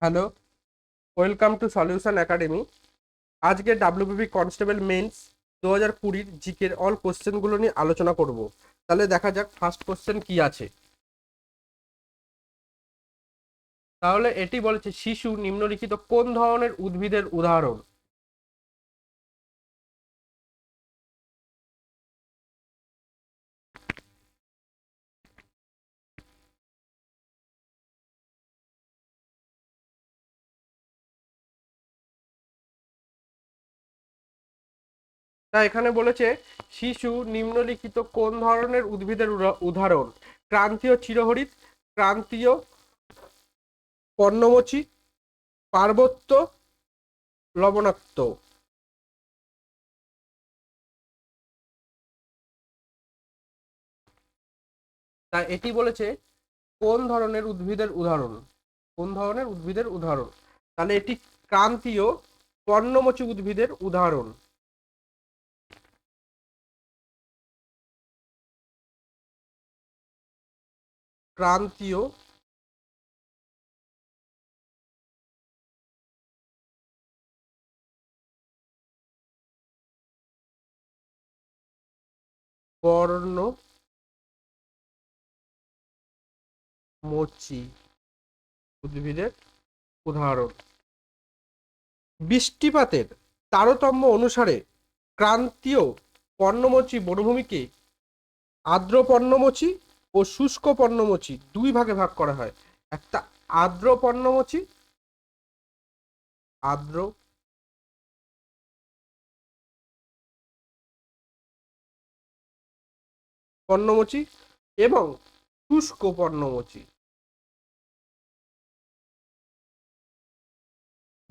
Hello, welcome to solution academy. আজকে WBP constable men's 2020 জিকের all কোশ্চেনগুলো নিয়ে আলোচনা করব। তাহলে দেখা যাক ফার্স্ট কোশ্চেন কি আছে। তাহলে এটি বলেছে শিশু নিম্নলিখিত কোন ধরনের উদ্ভিদের উদাহরণ? তা এখানে বলেছে শিশু নিম্নলিখিত কোন ধরনের উদ্ভিদের উদাহরণ? ক্রান্তীয় চিরহরিৎ, ক্রান্তীয় পর্ণমোচী, পার্বত্য, লবণাক্ত। তা এটি বলেছে কোন ধরনের উদ্ভিদের উদাহরণ? কোন ধরনের উদ্ভিদের উদাহরণ? তাহলে এটি ক্রান্তীয় পর্ণমোচী উদ্ভিদের উদাহরণ। ক্রান্তীয় পর্ণমোচী উদ্ভিদের উদাহরণ। বৃষ্টিপাতের তারতম্য অনুসারে ক্রান্তীয় পর্ণমোচী বনভূমিকে আর্দ্র পর্ণমোচী ও শুষ্ক পর্ণমোচী দুই ভাগে ভাগ করা হয়। একটা আর্দ্র পর্ণমোচী, আর্দ্র পর্ণমোচী এবং শুষ্ক পর্ণমোচী,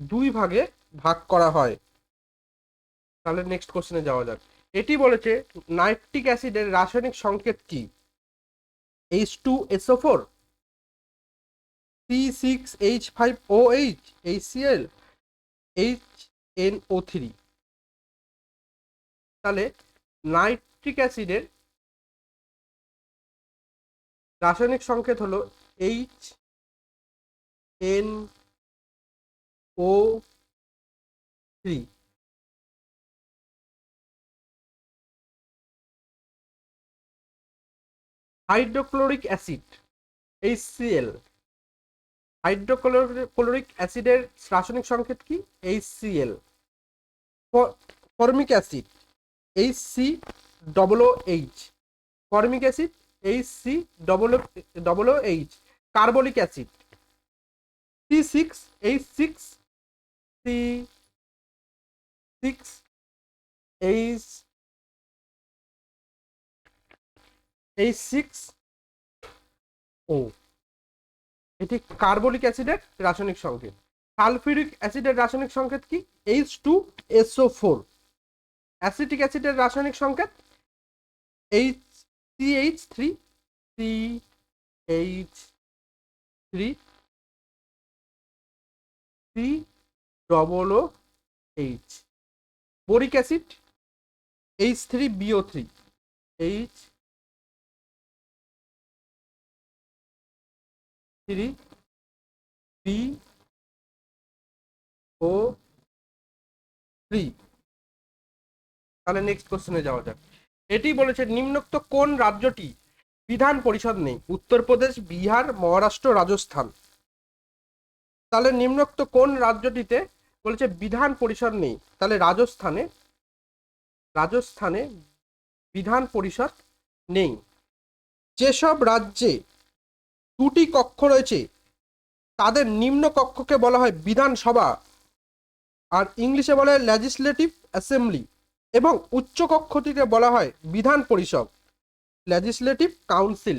দুই ভাগে ভাগ করা হয়। তাহলে নেক্সট কোশ্চেনে যাওয়া যাক। এটি বলেছে নাইট্রিক অ্যাসিডের রাসায়নিক সংকেত কি? H2SO4, C6H5OH, HCl, HNO3। তাহলে নাইট্রিক অ্যাসিডের রাসায়নিক সংকেত হলো HNO3। Hydrochloric acid HCl, hydrochloric অ্যাসিডের রাসায়নিক সংকেত কি? HCl। Formic acid HCOOH, formic acid HCOOH। Carbolic acid C6H6, C6H6O, এটি কার্বলিক অ্যাসিডের রাসায়নিক সংকেত। সালফিউরিক অ্যাসিডের রাসায়নিক সংকেত কি? H2SO4। অ্যাসিটিক অ্যাসিডের রাসায়নিক সংকেত CH3, CH3, boric acid H3BO3, H3BO3। তাহলে নেক্সট কোশ্চেনে যাওয়া যাক। এটি বলেছে নিম্নোক্ত কোন রাজ্যটি বিধান পরিষদ নেই? উত্তরপ্রদেশ, বিহার, মহারাষ্ট্র, রাজস্থান। তাহলে নিম্নোক্ত কোন রাজ্যটিতে বলেছে বিধান পরিষদ নেই? তাহলে রাজস্থানে বিধান পরিষদ নেই। যেসব রাজ্যে দুটি কক্ষ রয়েছে তাদের নিম্ন কক্ষকে বলা হয় বিধানসভা, আর ইংলিশে বলা হয় লেজিসলেটিভ অ্যাসেম্বলি, এবং উচ্চ কক্ষটিকে বলা হয় বিধান পরিষদ, লেজিসলেটিভ কাউন্সিল।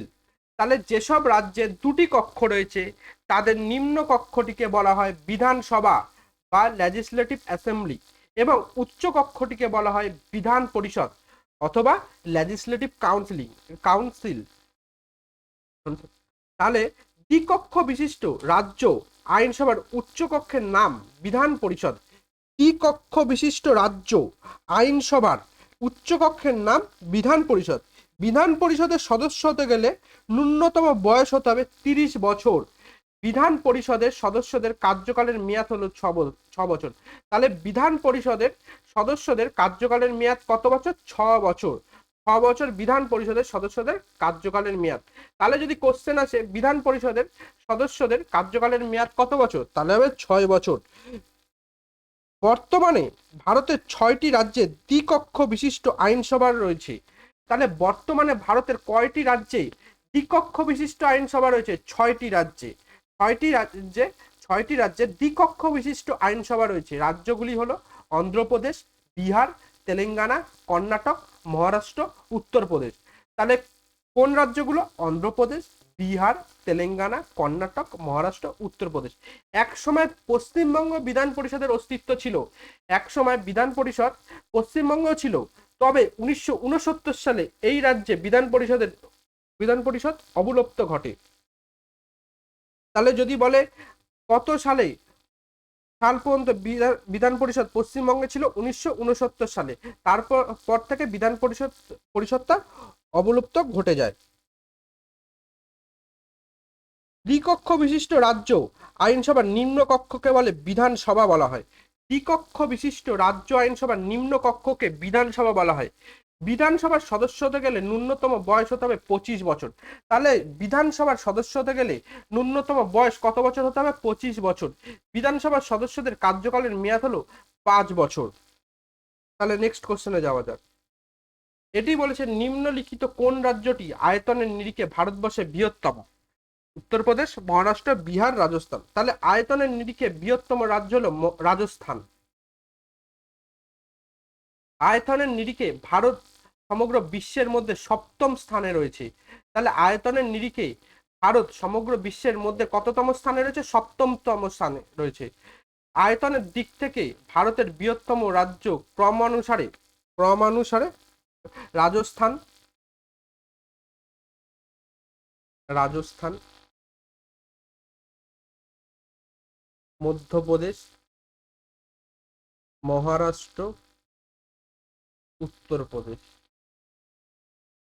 তাহলে যেসব রাজ্যে দুটি কক্ষ রয়েছে তাদের নিম্ন কক্ষটিকে বলা হয় বিধানসভা বা লেজিসলেটিভ অ্যাসেম্বলি, এবং উচ্চ কক্ষটিকে বলা হয় বিধান পরিষদ অথবা লেজিসলেটিভ কাউন্সিল। তাহলে দ্বিকক্ষ বিশিষ্ট রাজ্য আইনসভার উচ্চ কক্ষের নাম বিধান পরিষদ। দ্বিকক্ষ বিশিষ্ট রাজ্য আইনসভার উচ্চ কক্ষের নাম বিধান পরিষদ। বিধান পরিষদের সদস্য হতে গেলে ন্যূনতম বয়স হতে হবে 30 বছর। বিধান পরিষদের সদস্যদের কার্যকালের মেয়াদ হলো 6 বছর। তাহলে বিধান পরিষদের সদস্যদের কার্যকালের মেয়াদ কত বছর? 6 বছর। 6 বছর বিধান পরিষদের সদস্যদের কার্যকালের মেয়াদ। তাহলে যদি কোশ্চেন আসে বিধান পরিষদের সদস্যদের কার্যকালের মেয়াদ কত বছর, তাহলে হবে 6 বছর। বর্তমানে ভারতের 6টি রাজ্যে দ্বিকক্ষ বিশিষ্ট আইনসভা রয়েছে। তাহলে বর্তমানে ভারতের কয়টি রাজ্যে দ্বিকক্ষ বিশিষ্ট আইনসভা রয়েছে? 6টি রাজ্যে। 6টি রাজ্যে দ্বিকক্ষ বিশিষ্ট আইনসভা রয়েছে। রাজ্যগুলি হলো অন্ধ্রপ্রদেশ, বিহার, তেলেঙ্গানা, কর্ণাটক, মহারাষ্ট্র, উত্তরপ্রদেশ। তাহলে কোন রাজ্যগুলো? অন্ধ্রপ্রদেশ, বিহার, তেলেঙ্গানা, কর্ণাটক, মহারাষ্ট্র, উত্তরপ্রদেশ। একসময় পশ্চিমবঙ্গ বিধান পরিষদের অস্তিত্ব ছিল। একসময় বিধান পরিষদ পশ্চিমবঙ্গ ছিল, তবে 1969 সালে এই রাজ্যে বিধান পরিষদ অবলুপ্ত ঘটে। তাহলে যদি বলে কত সালে সাল পর্যন্ত বিধান পরিষদ পশ্চিমবঙ্গে ছিল? 1969 সালে। তারপর থেকে বিধান পরিষদটা অবলুপ্ত ঘটে যায়। দ্বিকক্ষ বিশিষ্ট রাজ্য আইনসভার নিম্ন কক্ষকে বলে বিধানসভা বলা হয়। দ্বিকক্ষ বিশিষ্ট রাজ্য আইনসভার নিম্ন কক্ষকে বিধানসভা বলা হয়। বিধানসভার সদস্য হতে গেলে ন্যূনতম বয়স হতে হবে 25 বছর। তাহলে বিধানসভার সদস্য হতে গেলে ন্যূনতম বয়স কত বছর হতে হবে? 25 বছর। বিধানসভার সদস্যদের কার্যকালের মেয়াদ হলো 5 বছর। তাহলে নেক্সট কোশ্চেনে যাওয়া যাক। এটি বলেছে নিম্নলিখিত কোন রাজ্যটি আয়তনের নিরিখে ভারতবর্ষে বৃহত্তম? উত্তরপ্রদেশ, মহারাষ্ট্র, বিহার, রাজস্থান। তাহলে আয়তনের নিরিখে বৃহত্তম রাজ্য হলো রাজস্থান। আয়তনের নিরিখে ভারত সমগ্র বিশ্বের মধ্যে 7ম স্থানে রয়েছে। তাহলে আয়তনের নিরিখে ভারত সমগ্র বিশ্বের মধ্যে কততম স্থানে রয়েছে? 7তম স্থানে রয়েছে। আয়তনের দিক থেকে ভারতের বৃহত্তম রাজ্য ক্রমানুসারে রাজস্থান, মধ্যপ্রদেশ, মহারাষ্ট্র, উত্তরপ্রদেশ।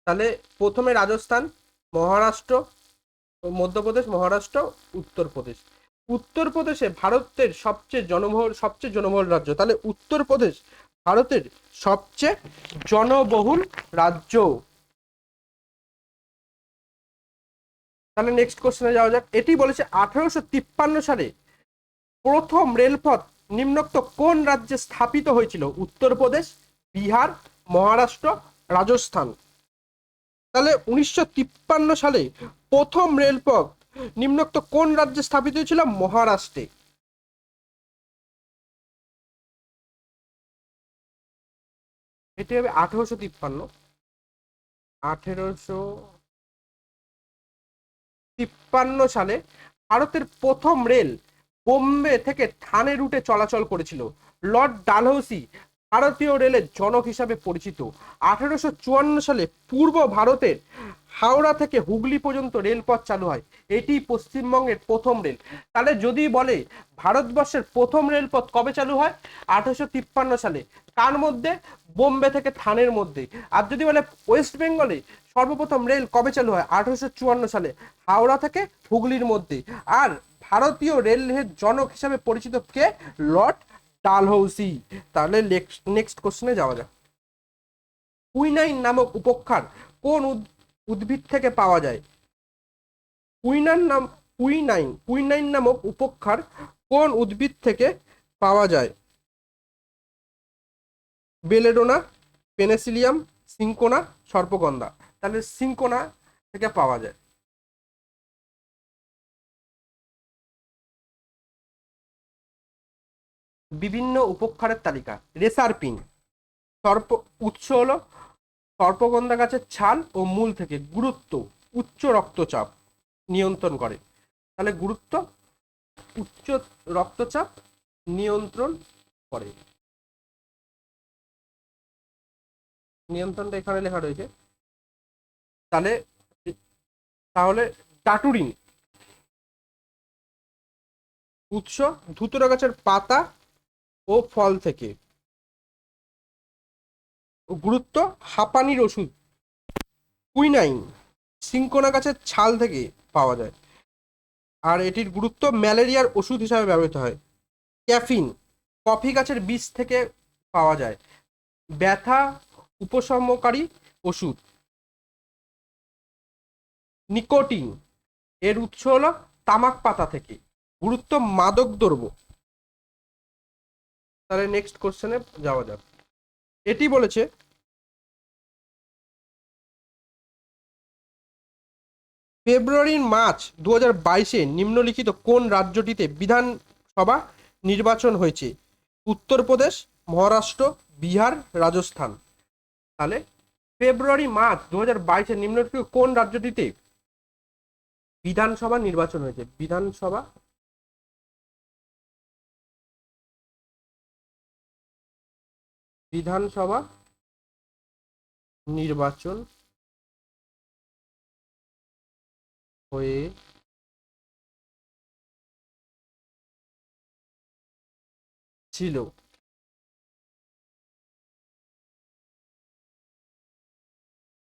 তাহলে প্রথমে রাজস্থান, মহারাষ্ট্র, মধ্যপ্রদেশ, মহারাষ্ট্র, উত্তরপ্রদেশ। উত্তরপ্রদেশে ভারতের সবচেয়ে জনবহুল রাজ্য। তাহলে উত্তরপ্রদেশ ভারতের সবচেয়ে জনবহুল রাজ্য। তাহলে নেক্সট কোশ্চেনে যাওয়া যাক। এটি বলেছে 1853 সালে প্রথম রেলপথ নিম্নোক্ত কোন রাজ্যে স্থাপিত হয়েছিল? উত্তরপ্রদেশ, বিহার, মহারাষ্ট্র, রাজস্থান। তাহলে 1953 সালে প্রথম রেলপথ নিম্নোক্ত কোন রাজ্যে স্থাপিত হয়েছিল? মহারাষ্ট্রে। এটি হবে 1853 সালে ভারতের প্রথম রেল বোম্বে থেকে থানে রুটে চলাচল করেছিল। লর্ড ডালহৌসি ভারতীয় রেলের জনক হিসাবে পরিচিত। 1854 সালে পূর্ব ভারতের হাওড়া থেকে হুগলি পর্যন্ত রেলপথ চালু হয়। এটি পশ্চিমবঙ্গের প্রথম রেল। তাহলে যদি বলে ভারতবর্ষের প্রথম রেলপথ কবে চালু হয়? 1853 সালে। কার মধ্যে? বোম্বে থেকে থানের মধ্যে। আর যদি বলে ওয়েস্ট বেঙ্গলে সর্বপ্রথম রেল কবে চালু হয়? 1854 সালে, হাওড়া থেকে হুগলির মধ্যে। আর ভারতীয় রেলের জনক হিসাবে পরিচিত কে? লর্ড ডালহৌসি। তাহলে নেক্সট কোশ্চেনে যাওয়া যাক। কুইনাইন নামক উপক্ষার কোন উদ্ভিদ থেকে পাওয়া যায়? কুইনাইন নামক উপক্ষার কোন উদ্ভিদ থেকে পাওয়া যায়? বেলেডোনা, পেনিসিলিয়াম, সিনকোনা, সর্পগন্ধা। তাহলে সিনকোনা থেকে পাওয়া যায়। বিভিন্ন উপক্ষারের তালিকা। রেসারপিন উৎস হলো সর্পগন্ধা গাছের ছাল ও মূল থেকে। গুরুত্ব উচ্চ রক্তচাপ নিয়ন্ত্রণ করে। তাহলে গুরুত্ব উচ্চ রক্তচাপ নিয়ন্ত্রণ করে। নিয়ন্ত্রণটা এখানে লেখা রয়েছে। তাহলে টাটুরিন উৎস ধুতরা গাছের পাতা ও ফল থেকে। গুরুত্ব হাঁপানির ওষুধ। কুইনাইন সিনকোনা গাছের ছাল থেকে পাওয়া যায়। আর এটির গুরুত্ব ম্যালেরিয়ার ওষুধ হিসাবে ব্যবহৃত হয়। ক্যাফিন কফি গাছের বীজ থেকে পাওয়া যায়, ব্যথা উপশমকারী ওষুধ। নিকোটিন এর উৎস হলো তামাক পাতা থেকে, গুরুত্ব মাদক দ্রব্য। তাহলে নেক্সট কোশ্চেনে যাওয়া যাক। এটি বলেছে ফেব্রুয়ারি মার্চ 2022-এ নিম্নলিখিত কোন রাজ্যটিতে বিধানসভা নির্বাচন হয়েছে? উত্তরপ্রদেশ, মহারাষ্ট্র, বিহার, রাজস্থান। তাহলে ফেব্রুয়ারি মার্চ 2022-এ নিম্নলিখিত কোন রাজ্যটিতে বিধানসভা নির্বাচন হয়েছে? বিধানসভা নির্বাচন হয়েছিল।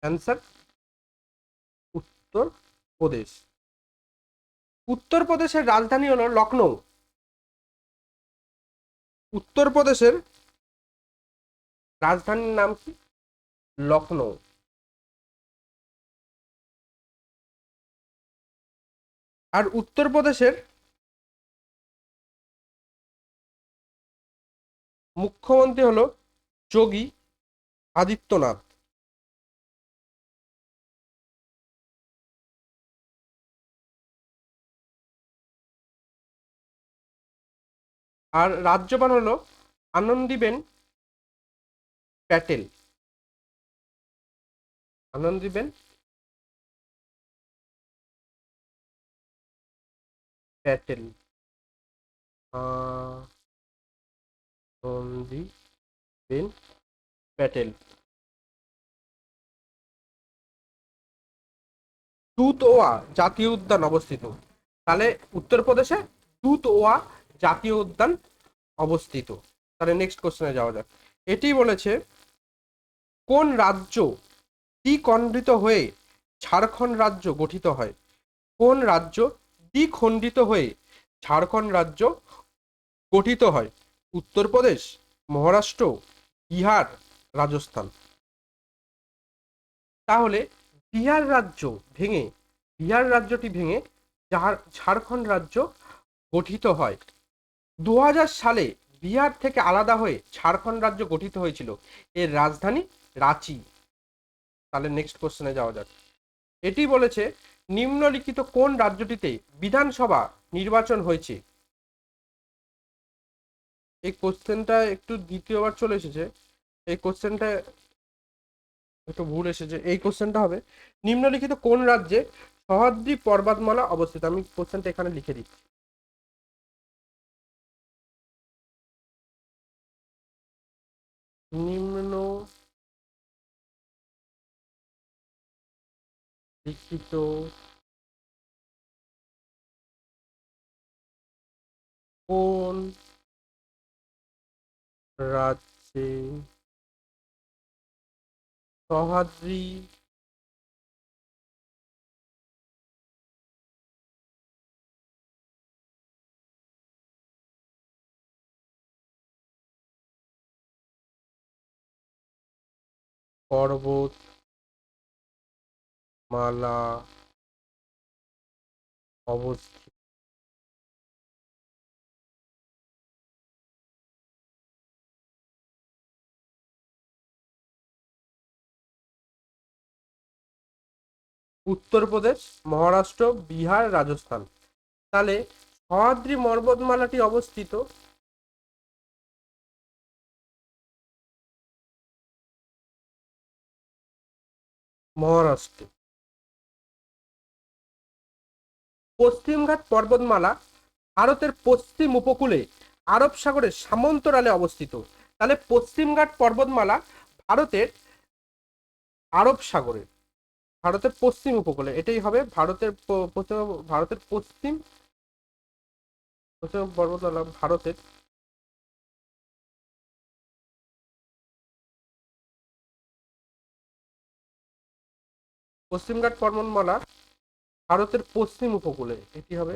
অ্যান্সার উত্তরপ্রদেশ। উত্তরপ্রদেশের রাজধানী হলো লখনৌ। উত্তরপ্রদেশের রাজধানীর নাম কি? লখনৌ। আর উত্তরপ্রদেশের মুখ্যমন্ত্রী হলো যোগী আদিত্যনাথ। আর রাজ্যপাল হলো আনন্দীবেন প্যাটেল। আনন্দীবেন প্যাটেল। আনন্দীবেন প্যাটেল। দুধওয়া জাতীয় উদ্যান অবস্থিত। তাহলে উত্তরপ্রদেশে দুধওয়া জাতীয় উদ্যান অবস্থিত। তাহলে নেক্সট কোশ্চেনে যাওয়া যাক। এটি বলেছে কোন রাজ্য দ্বিখণ্ডিত হয়ে ঝাড়খণ্ড রাজ্য গঠিত হয়? কোন রাজ্য দ্বিখণ্ডিত হয়ে ঝাড়খণ্ড রাজ্য গঠিত হয়? উত্তরপ্রদেশ, মহারাষ্ট্র, বিহার, রাজস্থান। তাহলে বিহার রাজ্যটি ভেঙে ঝাড়খণ্ড রাজ্য গঠিত হয়। 2000 সালে বিহার থেকে আলাদা হয়ে ঝাড়খণ্ড রাজ্য গঠিত হয়েছিল। এর রাজধানী রাঁচি। তাহলে নেক্সট কোশ্চেনে যাওয়া যাক। এটি বলেছে নিম্নলিখিত কোন রাজ্যটিতে বিধানসভা নির্বাচন হয়েছে? এই কোশ্চেনটা একটু দ্বিতীয়বার চলে এসেছে। এই কোশ্চেনটা একটু ভুল এসেছে। এই কোশ্চেনটা হবে নিম্নলিখিত কোন রাজ্যে সহ্যাদ্রি পর্বতমালা অবস্থিত? আমি কোশ্চেনটা এখানে লিখে দিচ্ছি। নিম্নলিখিত কোন রাজ্যে সহ্যাদ্রি পর্বতমালা অবস্থিত? উত্তরপ্রদেশ, মহারাষ্ট্র, বিহার, রাজস্থান। তাহলে সহ্যাদ্রি পর্বতমালাটি অবস্থিত মহারাষ্ট্রে। পশ্চিমঘাট পর্বতমালা ভারতের পশ্চিম উপকূলে আরব সাগরের সমান্তরালে অবস্থিত। তাহলে পশ্চিমঘাট পর্বতমালা ভারতের আরব সাগরে, ভারতের পশ্চিম উপকূলে। এটাই হবে ভারতের পশ্চিম পর্বতমালা ভারতের পশ্চিমঘাট পর্বতমালা ভারতের পশ্চিম উপকূলে। এটি হবে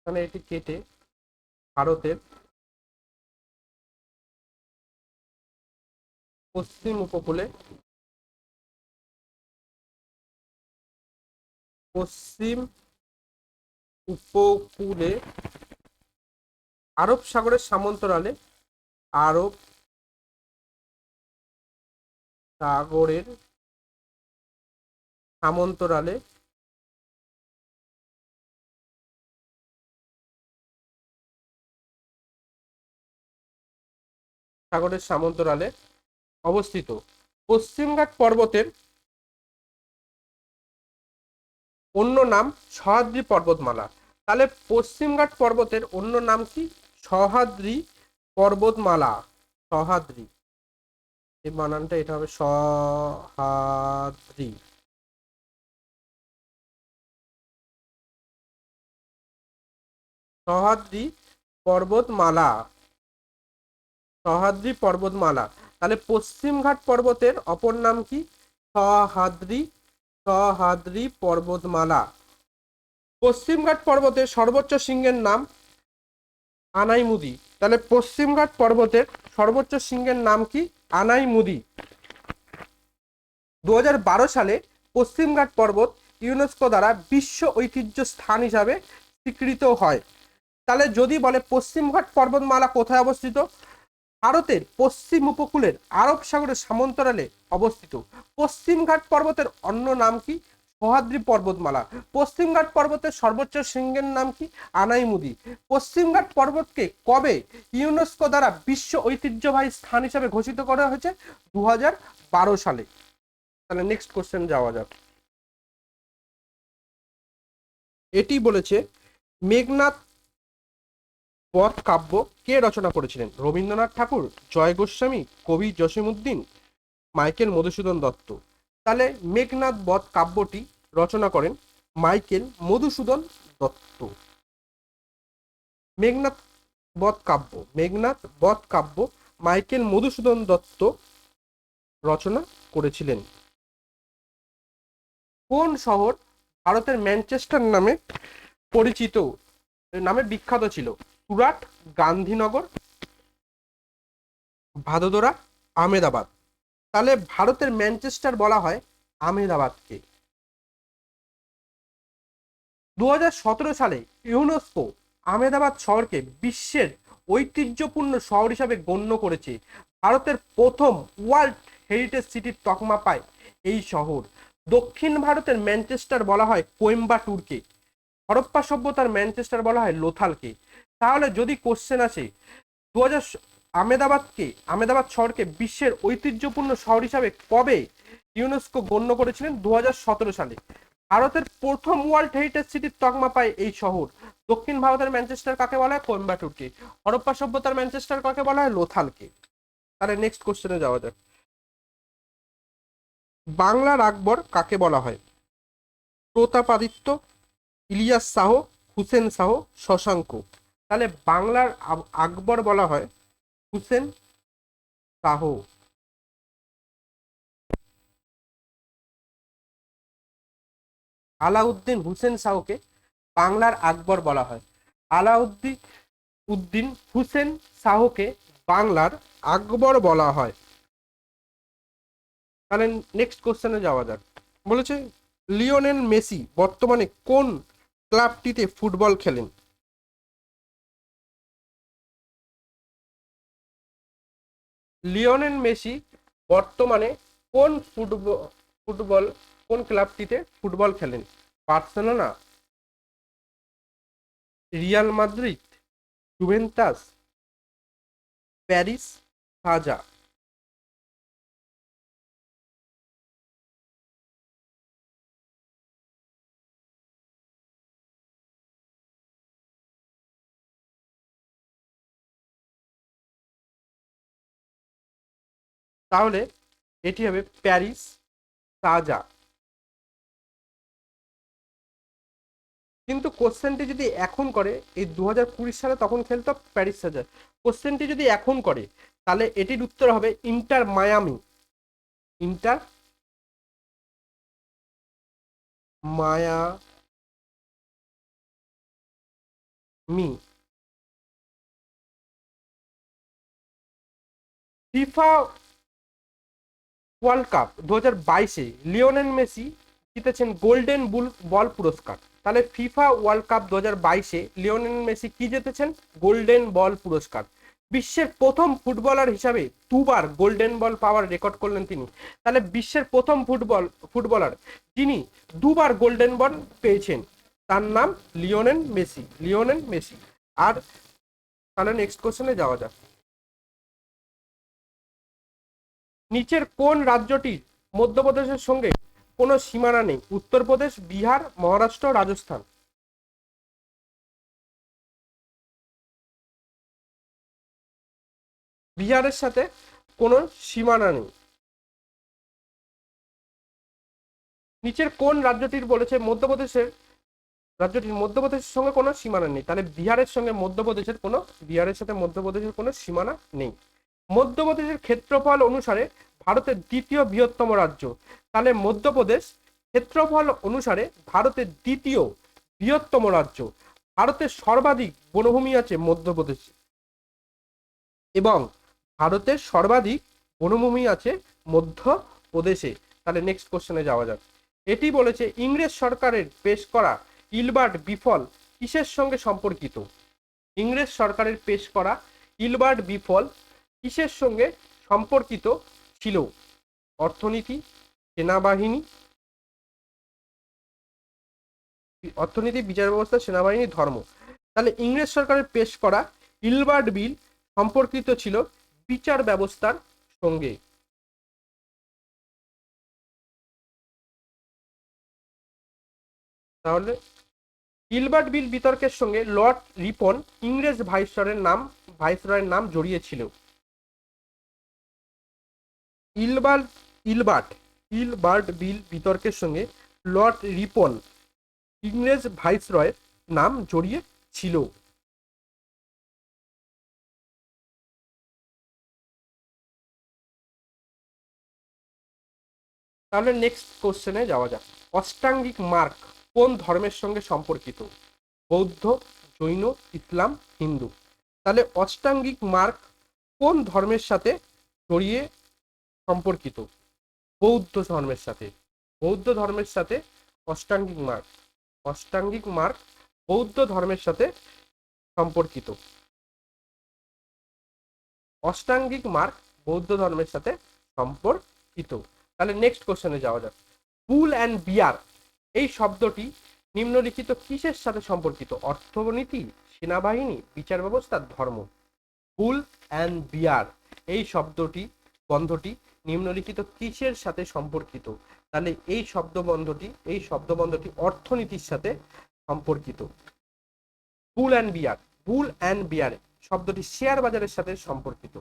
মানে এটি কেটে ভারতের পশ্চিম উপকূলে পশ্চিম উপকূলে আরব সাগরের সমান্তরালে আরব সাগরের সমান্তরালে অবস্থিত। পশ্চিমঘাট পর্বতের অন্য নাম সহ্যাদ্রি পর্বতমালা। তাহলে পশ্চিমঘাট পর্বতের অন্য নাম কি? সহ্যাদ্রি পর্বতমালা। সহ্যাদ্রি, এই বানানটা এটা হবে সহ্যাদ্রি। সহ্যাদ্রি পর্বতমালা। সহ্যাদ্রি পর্বতমালা। তাহলে পশ্চিমঘাট পর্বতের অপর নাম কি? সহ্যাদ্রি। সহ্যাদ্রি পর্বতমালা। পশ্চিমঘাট পর্বতের সর্বোচ্চ শৃঙ্গের নাম আনাইমুদি। তাহলে পশ্চিমঘাট পর্বতের সর্বোচ্চ শৃঙ্গের নাম কি? আনাইমুদি। 2012 সালে পশ্চিমঘাট পর্বত ইউনেস্কো দ্বারা বিশ্ব ঐতিহ্য স্থান হিসাবে স্বীকৃত হয়। তাহলে যদি বলে পশ্চিমঘাট পর্বতমালা কোথায় অবস্থিত? ভারতের পশ্চিম উপকূলের আরব সাগরের সমান্তরালে অবস্থিত। পশ্চিমঘাট পর্বতের অন্য নাম কি? সহ্যাদ্রি পর্বতমালা। পশ্চিমঘাট পর্বতের সর্বোচ্চ শৃঙ্গের নাম কি? আনাইমুদি। পশ্চিমঘাট পর্বতকে কবে ইউনেস্কো দ্বারা বিশ্ব ঐতিহ্যবাহী স্থান হিসাবে ঘোষিত করা হয়েছে? 2012 সালে। তাহলে নেক্সট কোশ্চেন যাওয়া যাক। এটি বলেছে মেঘনাদ বধ কাব্য কে রচনা করেছিলেন? রবীন্দ্রনাথ ঠাকুর, জয় গোস্বামী, কবি জসিমউদ্দিন, মাইকেল মধুসূদন দত্ত। তাহলে মেঘনাদ বধ কাব্যটি রচনা করেন মাইকেল মধুসূদন দত্ত। মেঘনাদ বধ কাব্য মাইকেল মধুসূদন দত্ত রচনা করেছিলেন। কোন শহর ভারতের ম্যানচেস্টার নামে পরিচিত, নামে বিখ্যাত ছিল? সুরাট, গান্ধীনগর, ভাদোদরা, আহমেদাবাদ। তাহলে ভারতের ম্যানচেস্টার বলা হয় আহমেদাবাদকে। 2017 সালে ইউনেস্কো আহমেদাবাদ শহরকে বিশ্বের ঐতিহ্যপূর্ণ শহর হিসাবে গণ্য করেছে। ভারতের প্রথম ওয়ার্ল্ড হেরিটেজ সিটির তকমা পায় এই শহর। দক্ষিণ ভারতের ম্যানচেস্টার বলা হয় কোয়েম্বাটুরকে। হরপ্পা সভ্যতার ম্যানচেস্টার বলা হয় লোথালকে। তাহলে যদি কোশ্চেন আসে 2000 আহমেদাবাদ শহরকে বিশ্বের ঐতিহ্যপূর্ণ শহর হিসাবে কবে ইউনেস্কো গণ্য করেছিলেন? 2017 সালে। ভারতের প্রথম ওয়ার্ল্ড হেরিটেজ সিটির তকমা পায় এই শহর। দক্ষিণ ভারতের ম্যানচেস্টার কাকে বলা হয়? কোয়েম্বাটুরকে। হরপ্পা সভ্যতার ম্যানচেস্টার কাকে বলা হয়? লোথালকে। তাহলে নেক্সট কোশ্চেনে যাওয়া যাক। বাংলার আকবর কাকে বলা হয়? প্রতাপাদিত্য, ইলিয়াস শাহ, হুসেন শাহ, শশাঙ্ক। তাহলে বাংলার আকবর বলা হয় হুসেন শাহ। আলাউদ্দিন হুসেন শাহকে বাংলার আকবর বলা হয়। উদ্দিন হুসেন শাহকে বাংলার আকবর বলা হয়। তাহলে নেক্সট কোশ্চেনে যাওয়া যাক। বলেছে লিওনেল মেসি বর্তমানে কোন ক্লাবটিতে ফুটবল খেলেন? লিওনেল মেসি বর্তমানে কোন ফুটবল কোন ক্লাবটিতে ফুটবল খেলেন? Barcelona, Real Madrid, Juventus, Paris, সাজা। তাহলে এটি হবে প্যারিস সাজা। কিন্তু কোশ্চেনটি যদি এখন করে, এই 2020 সালে তখন খেলতো প্যারিস সাজা। কোশ্চেনটি যদি এখন করে তাহলে এটির উত্তর হবে Inter Miami. Inter Miami. FIFA World Cup 2022-এ লিওনেল মেসি জিতেছেন গোল্ডেন বল পুরস্কার। তাহলে ফিফা ওয়ার্ল্ড কাপ 2022-এ লিওনেল মেসি কি জিতেছেন? গোল্ডেন বল পুরস্কার। বিশ্বের প্রথম ফুটবলার হিসাবে দুবার গোল্ডেন বল পাওয়ার রেকর্ড করলেন তিনি। তাহলে বিশ্বের প্রথম ফুটবলার যিনি দুবার গোল্ডেন বল পেয়েছেন তার নাম লিওনেল মেসি। Lionel Messi. আর তাহলে নেক্সট কোশ্চেনে যাওয়া যাক। নিচের কোন রাজ্যটির মধ্যপ্রদেশের সঙ্গে কোনো সীমানা নেই? উত্তরপ্রদেশ, বিহার, মহারাষ্ট্র, রাজস্থান। বিহারের সাথে কোনো সীমানা নেই। নিচের কোন রাজ্যটির বলেছে মধ্যপ্রদেশের সঙ্গে কোনো সীমানা নেই? তাহলে বিহারের সাথে মধ্যপ্রদেশের কোনো সীমানা নেই। মধ্যপ্রদেশের ক্ষেত্রফল অনুসারে ভারতের দ্বিতীয় বৃহত্তম রাজ্য। তাহলে মধ্যপ্রদেশ ক্ষেত্রফল অনুসারে ভারতের দ্বিতীয় বৃহত্তম রাজ্য। ভারতের সর্বাধিক বনভূমি আছে মধ্যপ্রদেশে, এবং ভারতের সর্বাধিক বনভূমি আছে মধ্যপ্রদেশে। তাহলে নেক্সট কোশ্চেনে যাওয়া যাক। এটি বলেছে ইংরেজ সরকারের পেশ করা ইলবার্ট বিফল কিসের সঙ্গে সম্পর্কিত? ইংরেজ সরকারের পেশ করা ইলবার্ট বিফল কিসের সঙ্গে সম্পর্কিত ছিল? অর্থনীতি, সেনাবাহিনী, বিচার ব্যবস্থা, সেনাবাহিনী, ধর্ম। তাহলে ইংরেজ সরকারের পেশ করা ইলবার্ট বিল সম্পর্কিত ছিল বিচার ব্যবস্থার সঙ্গে। তাহলে ইলবার্ট বিল বিতর্কের সঙ্গে লর্ড রিপন ইংরেজ ভাইসরয়ের নাম জড়িয়েছিল। ইলবার্ট বিল বিতর্কের সঙ্গে লর্ড রিপন ইংরেজ ভাইসরয়ের নাম জড়িয়ে ছিল। তাহলে নেক্সট কোশ্চেনে যাওয়া যাক। অষ্টাঙ্গিক মার্গ কোন ধর্মের সঙ্গে সম্পর্কিত? বৌদ্ধ, জৈন, ইসলাম, হিন্দু। তাহলে অষ্টাঙ্গিক মার্গ কোন ধর্মের সাথে জড়িয়ে সম্পর্কিত? বৌদ্ধ ধর্মের সাথে। বৌদ্ধ ধর্মের সাথে অষ্টাঙ্গিক মার্গ বৌদ্ধ ধর্মের সাথে সম্পর্কিত। অষ্টাঙ্গিক মার্গ বৌদ্ধ ধর্মের সাথে সম্পর্কিত। তাহলে নেক্সট কোশ্চেনে যাওয়া যাক। বুল অ্যান্ড বিয়ার এই শব্দটি নিম্নলিখিত কিসের সাথে সম্পর্কিত? অর্থনীতি, সেনাবাহিনী, বিচার ব্যবস্থা, ধর্ম। বুল অ্যান্ড বিয়ার এই বন্ধটি নিম্নলিখিত কিসের সাথে সম্পর্কিত? তাহলে এই শব্দবন্ধটি অর্থনীতির সাথে সম্পর্কিত। বুল অ্যান্ড বিয়ার শব্দটি শেয়ার বাজারের সাথে সম্পর্কিত।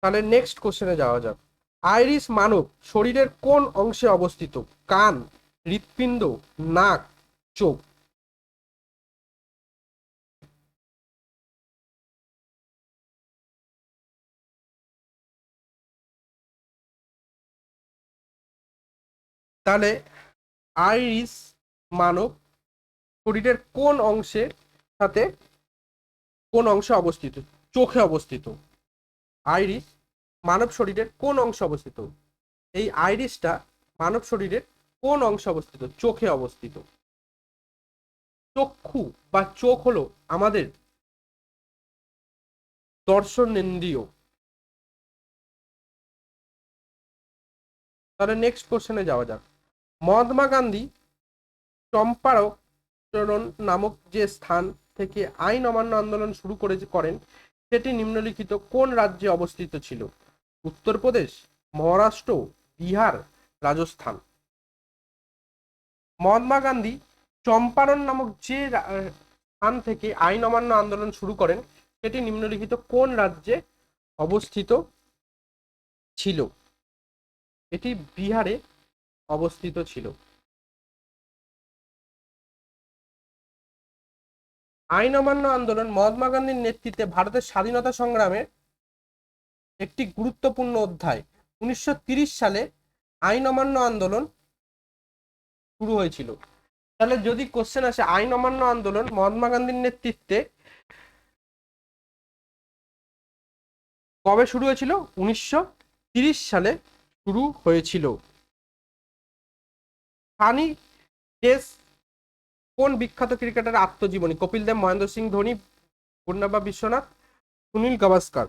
তাহলে নেক্সট কোশ্চেনে যাওয়া যাক। আইরিস মানব শরীরের কোন অংশে অবস্থিত? কান, হৃৎপিণ্ড, নাক, চোখ। তাহলে আইরিস মানব শরীরের কোন অংশে অবস্থিত? চোখে অবস্থিত। আইরিস মানব শরীরের কোন অংশে অবস্থিত? এই আইরিসটা মানব শরীরের কোন অংশে অবস্থিত? চোখে অবস্থিত। চক্ষু বা চোখ হলো আমাদের দর্শনেন্দ্রিয়। তাহলে নেক্সট কোশ্চেনে যাওয়া যাক। মহাত্মা গান্ধী চম্পারক নামক যে স্থান থেকে আইন অমান্য আন্দোলন শুরু করেন সেটি নিম্নলিখিত কোন রাজ্যে অবস্থিত ছিল? উত্তরপ্রদেশ, মহারাষ্ট্র, বিহার, রাজস্থান। মহাত্মা গান্ধী চম্পারণ নামক যে স্থান থেকে আইন অমান্য আন্দোলন শুরু করেন সেটি নিম্নলিখিত কোন রাজ্যে অবস্থিত ছিল? এটি বিহারে অবস্থিত ছিল। আইন অমান্য আন্দোলন মহাত্মা গান্ধীর নেতৃত্বে ভারতের স্বাধীনতা সংগ্রামের একটি গুরুত্বপূর্ণ অধ্যায়। 1930 সালে আইন অমান্য আন্দোলন শুরু হয়েছিল। তাহলে যদি কোশ্চেন আসে আইন অমান্য আন্দোলন মহাত্মা গান্ধীর নেতৃত্বে কবে শুরু হয়েছিল? 1930 সালে শুরু হয়েছিল। ফানি ডেস কোন বিখ্যাত ক্রিকেটারের আত্মজীবনী? কপিল দেব, মহেন্দ্র সিং ধোনি, পূর্ণাবা বিশ্বনাথ, সুনীল গাভাস্কার।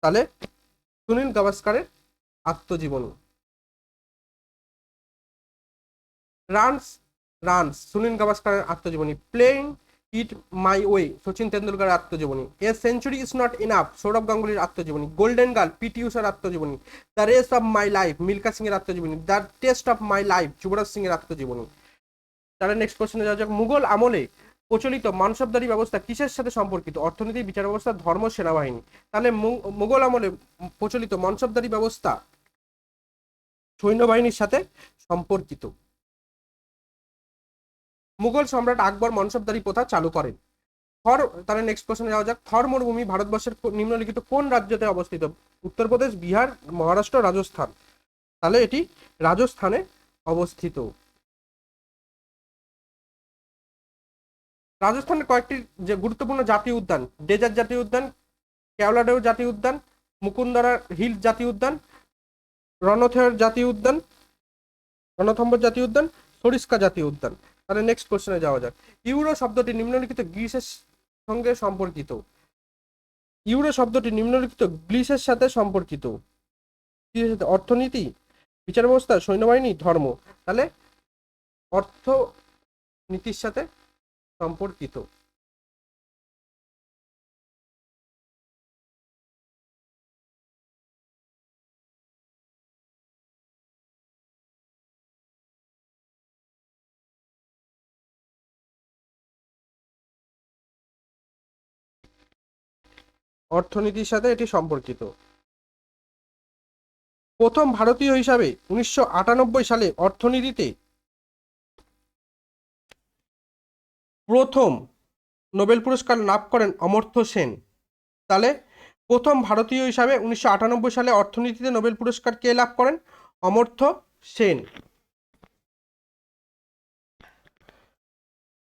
তাহলে সুনীল গাভাস্কারের আত্মজীবনী। রানস রানস সুনীল গাভাস্কারের আত্মজীবনী। Playing it my way Sachin তেন্ডুলকারের আত্মজীবনী। A century is not enough Sourav গাঙ্গুলির আত্মজীবনী। গোল্ডেন গার্ল পিটি উষার আত্মজীবনী। The race of my life Milkha Singh এর আত্মজীবনী। The test of my life Yuvraj Singh এর আত্মজীবনী। তাহলে নেক্সট কোশ্চেনে যাওয়া যাক। মুঘল আমলে প্রচলিত মানসবদারি ব্যবস্থা কিসের সাথে সম্পর্কিত? অর্থনীতি, বিচার ব্যবস্থা, ধর্ম, সেনাবাহিনী। তাহলে মুঘল আমলে প্রচলিত মানসবদারি ব্যবস্থা সৈন্যবাহিনীর সাথে সম্পর্কিত। মুঘল সম্রাট আকবর মনসবদারি প্রথা চালু করেন। থর তাহলে নেক্সট কোশ্চেনে যাওয়া যাক। থর মরুভূমি ভারতবর্ষের নিম্নলিখিত কোন রাজ্যতে অবস্থিত? উত্তরপ্রদেশ, বিহার, মহারাষ্ট্র, রাজস্থান। তাহলে এটি রাজস্থানে অবস্থিত। রাজস্থানের কয়েকটি যে গুরুত্বপূর্ণ জাতীয় উদ্যান: ডেজার্ট জাতীয় উদ্যান, কেওলাডেও জাতীয় উদ্যান, মুকুন্দরা হিল জাতীয় উদ্যান, রণথের জাতীয় উদ্যান, রণথম্বর জাতীয় উদ্যান, সরিস্কা জাতীয় উদ্যান। তাহলে নেক্সট কোশ্চেনে যাওয়া যাক। ইউরো শব্দটি নিম্নলিখিত গ্রিসের সঙ্গে সম্পর্কিত। ইউরো শব্দটি নিম্নলিখিত গ্রিসের সাথে সম্পর্কিত। অর্থনীতি, বিচার ব্যবস্থা, সৈন্যবাহিনী, ধর্ম। তাহলে অর্থনীতির সাথে সম্পর্কিত। অর্থনীতির সাথে এটি সম্পর্কিত। প্রথম ভারতীয় হিসাবে 1998 সালে অর্থনীতিতে প্রথম নোবেল পুরস্কার লাভ করেন অমর্ত্য সেন। তাহলে প্রথম ভারতীয় হিসাবে 1998 সালে অর্থনীতিতে নোবেল পুরস্কার কে লাভ করেন? অমর্ত্য সেন।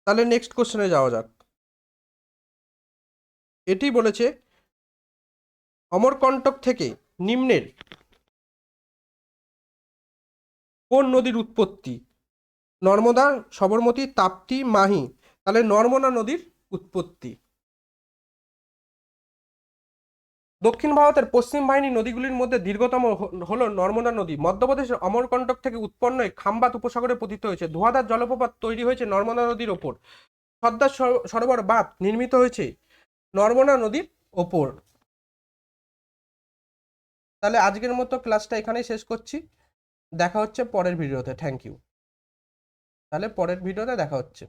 তাহলে নেক্সট কোশ্চেনে যাওয়া যাক। এটি বলেছে অমরকণ্টক থেকে নিম্নের কোন নদীর উৎপত্তি? নর্মদা, সবরমতী, তাপ্তি, মাহি। তাহলে নর্মদা নদীর উৎপত্তি। দক্ষিণ ভারতের পশ্চিম বাহিনী নদীগুলির মধ্যে দীর্ঘতম হলো নর্মদা নদী। মধ্যপ্রদেশের অমরকণ্টক থেকে উৎপন্ন হয়ে খাম্বাত উপসাগরে পতিত হয়েছে। ধোঁয়াধার জলপ্রপাত তৈরি হয়েছে নর্মদা নদীর ওপর। সর্দার সরোবর বাঁধ নির্মিত হয়েছে নর্মদা নদীর ওপর। তাহলে আজকের মতো ক্লাসটা এখানেই শেষ করছি। দেখা হচ্ছে পরের ভিডিওতে। Thank you. তাহলে পরের ভিডিওতে দেখা হচ্ছে।